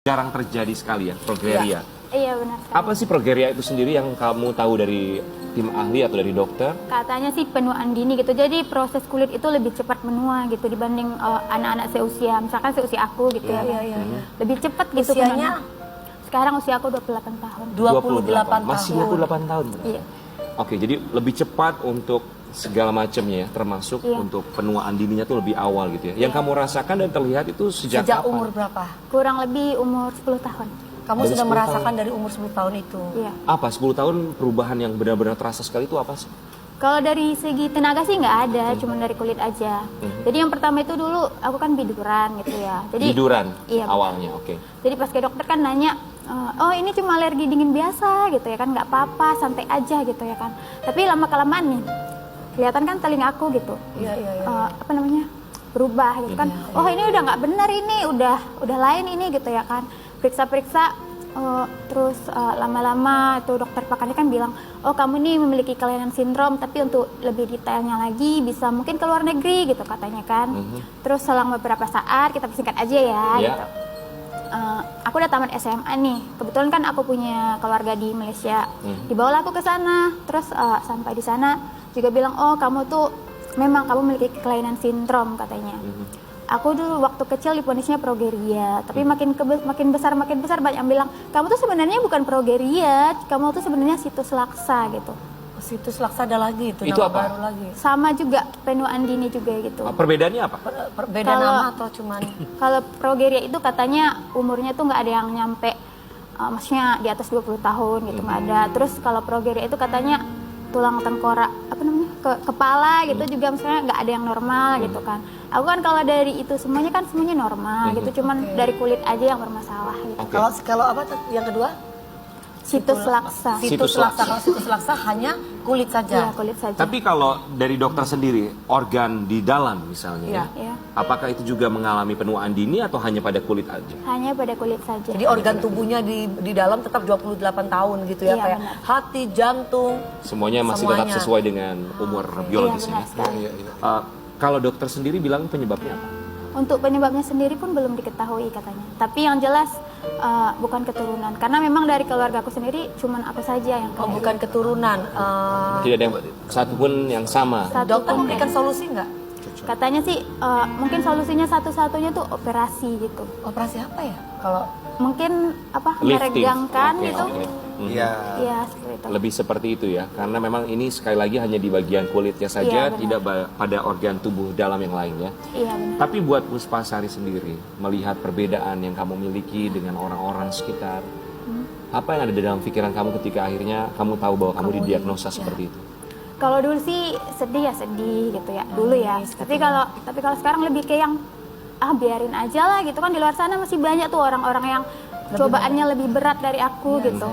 jarang terjadi sekali ya, progeria. Iya benar. Apa sih progeria itu sendiri yang kamu tahu dari tim ahli atau dari dokter? Katanya sih penuaan dini gitu. Jadi proses kulit itu lebih cepat menua gitu dibanding anak-anak seusia. Misalkan seusia aku gitu ya. Iya. Lebih cepat gitu. Usianya? Sekarang usia aku 28 tahun. 28 Masih tahun. 28 tahun. Iya. Oke, jadi lebih cepat untuk segala macamnya ya, termasuk untuk penuaan dininya tuh lebih awal gitu ya. Yang kamu rasakan dan terlihat itu sejak kapan? umur berapa? Kurang lebih umur 10 tahun. Kamu Dari sudah 10 merasakan dari umur 10 tahun itu? Iya. Apa 10 tahun perubahan yang benar-benar terasa sekali itu apa sih? Kalau dari segi tenaga sih nggak ada, cuma dari kulit aja. Jadi yang pertama itu dulu aku kan biduran gitu ya. Jadi Biduran iya, awalnya, oke. Jadi pas ke dokter kan nanya, oh ini cuma alergi dingin biasa gitu ya kan, nggak apa-apa, santai aja gitu ya kan. Tapi lama-kelamaan nih, kelihatan kan telinga aku gitu, apa namanya, berubah gitu kan. Oh ini udah nggak benar ini, udah lain ini gitu ya kan. Periksa-periksa, terus lama-lama itu dokter pakarnya kan bilang, oh kamu nih memiliki kelainan sindrom, tapi untuk lebih detailnya lagi bisa mungkin ke luar negeri gitu katanya kan. Terus selang beberapa saat, kita persingkat aja ya gitu. Aku udah tamat SMA nih, kebetulan kan aku punya keluarga di Malaysia. Dibawalah aku ke sana, terus sampai di sana juga bilang, oh kamu tuh memang kamu memiliki kelainan sindrom katanya. Aku dulu waktu kecil diponisnya progeria, tapi makin besar banyak yang bilang, kamu tuh sebenarnya bukan progeria, kamu tuh sebenarnya situs laksa gitu. Situs laksa ada lagi itu Itu nama apa? baru lagi. Sama juga penuaan dini juga gitu. Perbedaannya apa? Beda nama atau cuman? Kalau progeria itu katanya umurnya tuh nggak ada yang nyampe, maksudnya di atas 20 tahun gitu nggak ada. Terus kalau progeria itu katanya tulang tengkorak apa namanya kepala gitu juga misalnya nggak ada yang normal gitu kan. Aku kan kalau dari itu semuanya kan semuanya normal gitu, cuman dari kulit aja yang bermasalah gitu. Kalau apa yang kedua? Situs laksa. Situs laksa. Kalau situs laksa hanya kulit Iya, saja. kulit saja. Tapi kalau dari dokter sendiri, organ di dalam misalnya, Iya. apakah itu juga mengalami penuaan dini atau hanya pada kulit aja? Hanya pada kulit saja. Jadi organ tubuhnya di dalam tetap 28 tahun gitu ya, Iya, kayak benar. hati, jantung. Semuanya masih tetap Semuanya. sesuai dengan umur Iya, biologisnya. benar sekali. Kalau dokter sendiri bilang penyebabnya apa? Untuk penyebabnya sendiri pun belum diketahui katanya. Tapi yang jelas bukan keturunan. Karena memang dari keluarga aku sendiri cuman aku saja yang Oh, kena. bukan keturunan. Tidak ada yang satupun yang sama. Satu Dokter pun memberikan kena. solusi nggak? Katanya sih mungkin solusinya satu-satunya tuh operasi gitu. Operasi apa ya? Kalau Mungkin apa Lifting. meregangkan Oke, gitu. oke. Iya. Iya, seperti itu. Lebih seperti itu ya, karena memang ini sekali lagi hanya di bagian kulitnya saja, Iya, benar. tidak pada organ tubuh dalam yang lain ya. Iya benar. Tapi buat Puspasari sendiri, melihat perbedaan yang kamu miliki dengan orang-orang sekitar, apa yang ada di dalam pikiran kamu ketika akhirnya kamu tahu bahwa kamu didiagnosa seperti itu? Kalau dulu sih sedih ya sedih gitu ya dulu ya. Tapi kalau sekarang lebih kayak yang biarin aja lah gitu kan, di luar sana masih banyak tuh orang-orang yang cobaannya lebih berat dari aku gitu.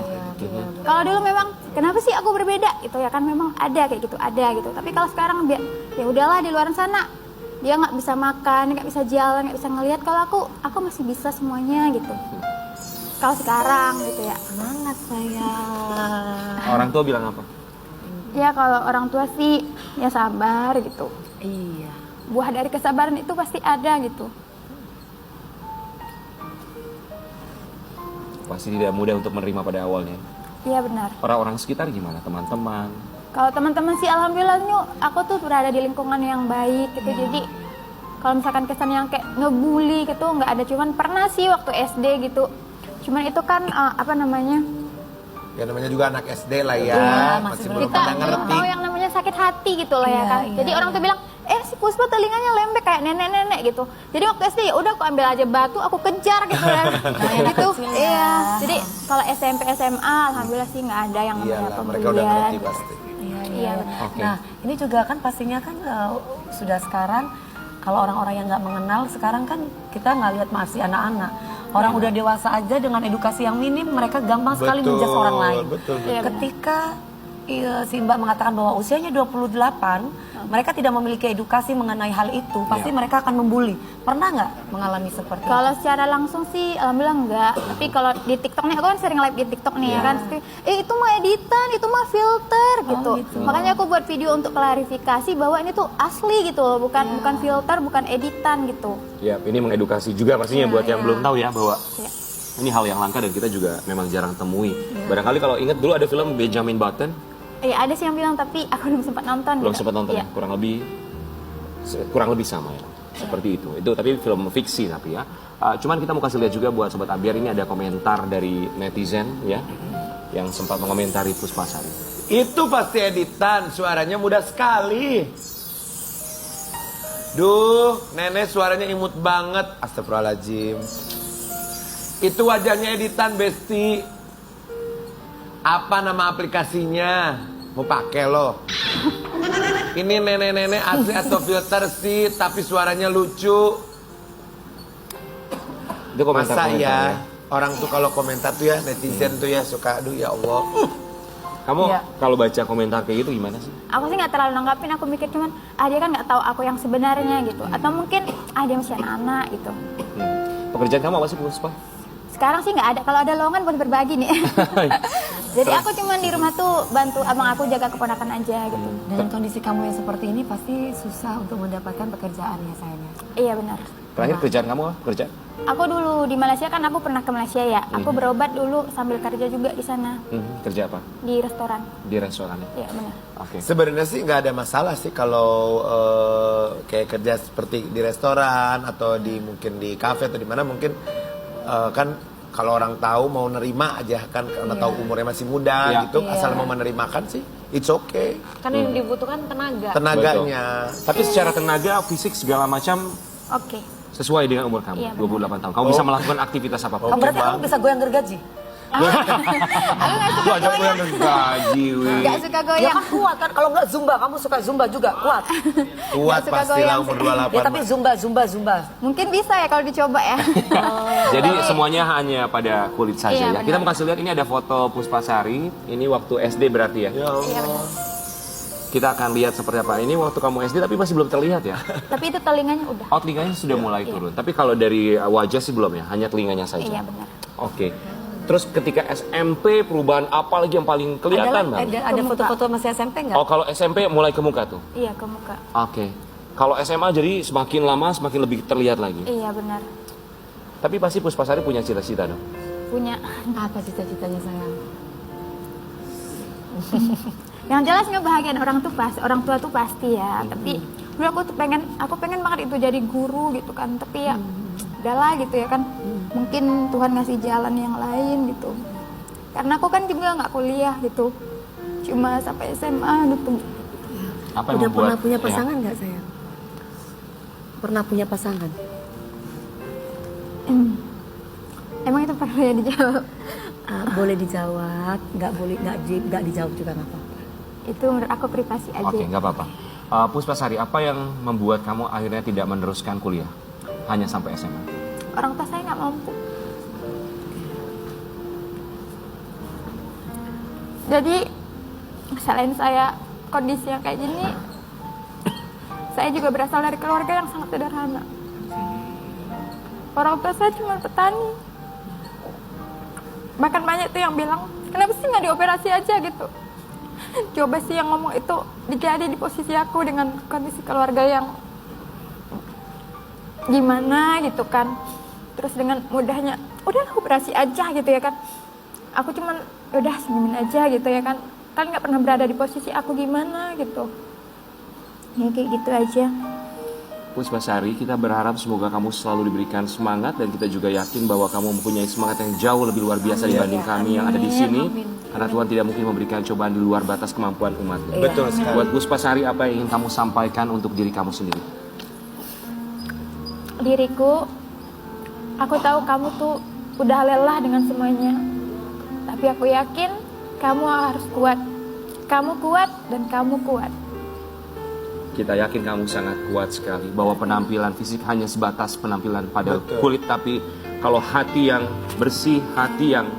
Kalau dulu memang kenapa sih aku berbeda gitu ya kan, memang ada kayak gitu, ada gitu. Tapi kalau sekarang ya udahlah, di luar sana dia nggak bisa makan, nggak bisa jalan, nggak bisa ngelihat. Kalau aku masih bisa semuanya gitu. Kalau sekarang gitu ya. semangat saya. Orang tua bilang apa? Ya kalau orang tua sih ya sabar gitu. Iya. Buah dari kesabaran itu pasti ada gitu. Pasti tidak mudah untuk menerima pada awalnya. Iya benar. Orang-orang sekitar gimana? Teman-teman? Kalau teman-teman sih alhamdulillah nih aku tuh berada di lingkungan yang baik gitu. Jadi kalau misalkan kesan yang kayak ngebully gitu nggak ada, cuman pernah sih waktu SD gitu. Cuman itu kan apa namanya? Ya namanya juga anak SD lah ya. Iya, masih masih belum Kita pada belum ngerti. tahu yang namanya sakit hati gitu lah ya kan. Jadi orang tuh bilang, si Puspa telinganya lembek kayak nenek-nenek gitu. Jadi waktu SD ya udah aku ambil aja batu, aku kejar gitu kan. Gitu. Iya. Jadi kalau SMP SMA alhamdulillah sih nggak ada yang namanya Iyalah, mereka udah pembulian. ngerti pasti. Iya. Oke. Nah, ini juga kan pastinya kan sudah sekarang kalau orang-orang yang nggak mengenal sekarang kan kita nggak lihat masih anak-anak. Orang udah dewasa aja dengan edukasi yang minim mereka gampang sekali Betul, menjudge orang lain. betul. Iya, Ketika si Mbak mengatakan bahwa usianya 28, mereka tidak memiliki edukasi mengenai hal itu, pasti mereka akan membuli. Pernah nggak mengalami seperti itu? Kalau secara langsung sih alhamdulillah enggak. Tapi kalau di TikTok nih, aku kan sering live di TikTok nih ya kan. Itu mah editan, itu mah filter gitu. Makanya aku buat video untuk klarifikasi bahwa ini tuh asli gitu loh, bukan filter, bukan editan gitu. Ya, ini mengedukasi juga pastinya buat yang belum tahu ya bahwa Ya. Ini hal yang langka dan kita juga memang jarang temui. Barangkali kalau ingat dulu ada film Benjamin Button. Iya ada sih yang bilang tapi aku belum sempat nonton. Belum gitu. sempat nonton, Iya. kurang lebih sama ya. Seperti itu. Itu tapi film fiksi tapi ya. Cuman kita mau kasih lihat juga buat Sobat Ambiar, ini ada komentar dari netizen ya yang sempat mengomentari Puspasari. Itu pasti editan, suaranya mudah sekali. Duh, nenek suaranya imut banget. Astagfirullahaladzim. Itu wajahnya editan, Besti. Apa nama aplikasinya? Mau pakai loh. Ini nenek-nenek asli atau filter sih, tapi suaranya lucu. Itu komentar Masa ya, orang tuh kalau komentar tuh ya, netizen tuh ya suka, aduh ya Allah. Kamu Iya. kalau baca komentar kayak gitu gimana sih? Aku sih nggak terlalu nanggapin, aku mikir cuman dia kan nggak tahu aku yang sebenarnya gitu, atau mungkin dia masih anak-anak gitu. Pekerjaan kamu apa sih Puspa? Sekarang sih nggak ada, kalau ada lowongan boleh berbagi nih. Jadi aku cuman di rumah tuh bantu abang aku jaga keponakan aja gitu. Dengan kondisi kamu yang seperti ini pasti susah untuk mendapatkan pekerjaan ya sayangnya. Iya benar. Terakhir kerjaan kamu apa? Kerja? Aku dulu di Malaysia kan aku pernah ke Malaysia ya. Aku berobat dulu sambil kerja juga di sana Kerja apa? di restoran. Di restoran. Iya benar. Oke. Sebenarnya sih nggak ada masalah sih kalau kayak kerja seperti di restoran atau di mungkin di kafe atau di mana mungkin kan kalau orang tahu mau nerima aja kan karena tahu umurnya masih muda Iya. gitu asal mau menerimakan sih it's okay Karena yang dibutuhkan tenaga. tenaganya. Tapi secara tenaga, fisik segala macam Oke. sesuai dengan umur kamu, Iya, 28 tahun. Kamu bisa melakukan aktivitas apapun. Oh, berarti kamu bisa goyang gergaji? Lu ajak gue yang gaji, wih. Gak suka Ya goyang. kan kuat kan, kalau nggak zumba, kamu suka zumba juga, kuat. Kuat suka pastilah goyang umur sih. 28. Ya tapi zumba. Mungkin bisa ya kalau dicoba ya. Jadi semuanya hanya pada kulit saja Iya, ya. benar. Kita mau kasih lihat ini ada foto Puspasari. Ini waktu SD berarti ya. Ya Allah. Iya benar. Kita akan lihat seperti apa. Ini waktu kamu SD tapi masih belum terlihat ya. Tapi itu telinganya udah. Oh, telinganya sudah mulai turun. Tapi kalau dari wajah sih belum ya, hanya telinganya saja. Iya benar. Oke. Terus ketika SMP perubahan apa lagi yang paling kelihatan, Bang? Ada foto-foto masih SMP nggak? Oh, kalau SMP mulai ke muka tuh. Iya ke muka. Oke. Kalau SMA jadi semakin lama semakin lebih terlihat lagi. Iya benar. Tapi pasti Puspasari punya cita-cita dong. Punya. Apa cita-citanya sayang? Yang jelas ngebahagiain orang tua tuh pasti ya. Tapi dulu aku pengen banget itu jadi guru gitu kan. Tapi ya udahlah gitu ya kan. Mungkin Tuhan ngasih jalan yang lain gitu. Karena aku kan juga nggak kuliah gitu. Cuma sampai SMA gitu. Apa yang Udah membuat pernah punya ya, pasangan nggak sayang? Pernah punya pasangan? Emang itu perlu ya dijawab? Boleh dijawab, nggak dijawab juga nggak apa-apa. Itu menurut aku privasi aja. Oke, nggak apa-apa. Puspasari, apa yang membuat kamu akhirnya tidak meneruskan kuliah? Hanya sampai SMA? Orang tua saya nggak mampu. Jadi selain saya kondisi yang kayak gini, saya juga berasal dari keluarga yang sangat sederhana. Orang tua saya cuma petani. Bahkan banyak tuh yang bilang, kenapa sih nggak dioperasi aja gitu? Coba sih yang ngomong itu dijadi di posisi aku dengan kondisi keluarga yang gimana gitu kan. Terus dengan mudahnya, udahlah operasi aja gitu ya kan. Aku cuman udah senyumin aja gitu ya kan. Kalian nggak pernah berada di posisi aku gimana gitu. Ya kayak gitu aja. Puspasari, kita berharap semoga kamu selalu diberikan semangat dan kita juga yakin bahwa kamu mempunyai semangat yang jauh lebih luar biasa dibanding kami yang ada di sini. Karena Tuhan tidak mungkin memberikan cobaan di luar batas kemampuan umatnya. Betul sekali. Buat Puspasari, apa yang ingin kamu sampaikan untuk diri kamu sendiri? Diriku, aku tahu kamu tuh udah lelah dengan semuanya. Tapi aku yakin kamu harus kuat. Kamu kuat dan kamu kuat. Kita yakin kamu sangat kuat sekali. Bahwa penampilan fisik hanya sebatas penampilan pada kulit. Tapi kalau hati yang bersih, hati yang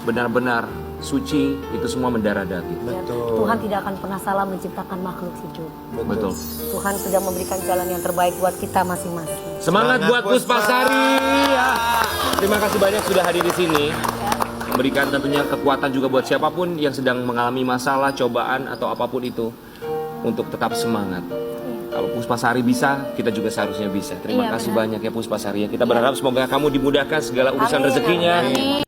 benar-benar suci, itu semua mendarah daging. Betul. Tuhan tidak akan pernah salah menciptakan makhluk hidup. Betul. Tuhan sudah memberikan jalan yang terbaik buat kita masing-masing. Semangat buat Puspasari ya. Terima kasih banyak sudah hadir di sini. Memberikan tentunya kekuatan juga buat siapapun yang sedang mengalami masalah, cobaan atau apapun itu untuk tetap semangat. Kalau Puspasari bisa, kita juga seharusnya bisa. Terima Iya, kasih benar. banyak ya Puspasari. Kita berharap semoga kamu dimudahkan segala urusan Amin, rezekinya. amin.